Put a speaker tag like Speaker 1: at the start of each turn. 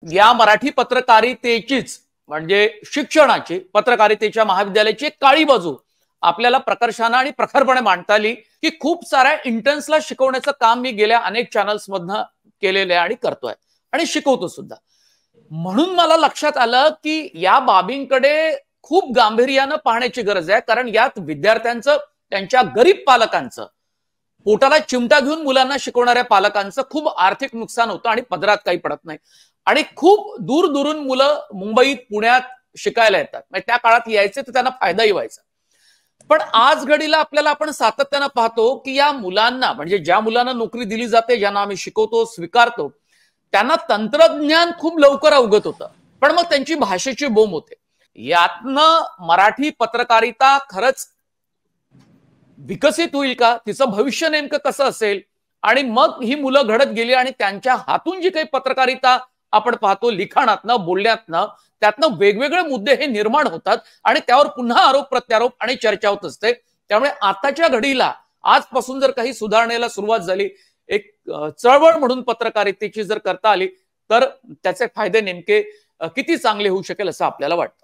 Speaker 1: या मराठी पत्रकारितेचीच म्हणजे शिक्षणाची पत्रकारितेच्या महाविद्यालयाची एक काळी बाजू आपल्याला प्रकर्षाने आणि प्रखरपणे मांडता आली की खूप साऱ्या इंटर्न्सला शिकवण्याचं काम मी गेल्या अनेक चॅनल्स मधनं केलेलं आहे आणि करतोय आणि शिकवतो सुद्धा। म्हणून मला लक्षात आलं की या बाबींकडे खूप गांभीर्यानं पाहण्याची गरज आहे, कारण यात विद्यार्थ्यांचं, त्यांच्या गरीब पालकांचं, पोटाला चिमटा घेऊन मुलांना शिकवणाऱ्या पालकांचं खूप आर्थिक नुकसान होतं आणि पदरात काही पडत नाही। आणि खूप दूर दूरून मुलं मुंबईत, पुण्यात शिकायला येतात, म्हणजे त्या काळात यायचे तर त्यांना फायदाही व्हायचा। पण आज घडीला आपल्याला आपण सातत्यानं पाहतो की या मुलांना, म्हणजे ज्या मुलांना नोकरी दिली जाते, ज्यांना आम्ही शिकवतो, स्वीकारतो, त्यांना तंत्रज्ञान खूप लवकर अवगत होतं, पण मग त्यांची भाषेची बोंब होते। यातनं मराठी पत्रकारिता खरंच विकसित होईल का, तिचं भविष्य नेमकं कसं असेल, आणि मग ही मुलं घडत गेली आणि त्यांच्या हातून जी काही पत्रकारिता आपण पाहतो, लिखाणातनं, बोलण्यातनं, त्यातनं वेगवेगळे मुद्दे हे निर्माण होतात आणि त्यावर पुन्हा आरोप प्रत्यारोप आणि चर्चा होत असते। त्यामुळे आताच्या घडीला आजपासून जर काही सुधारणेला सुरुवात झाली, एक चळवळ म्हणून पत्रकारितेची जर करता आली, तर त्याचे फायदे नेमके किती चांगले होऊ शकेल असं आपल्याला वाटतं।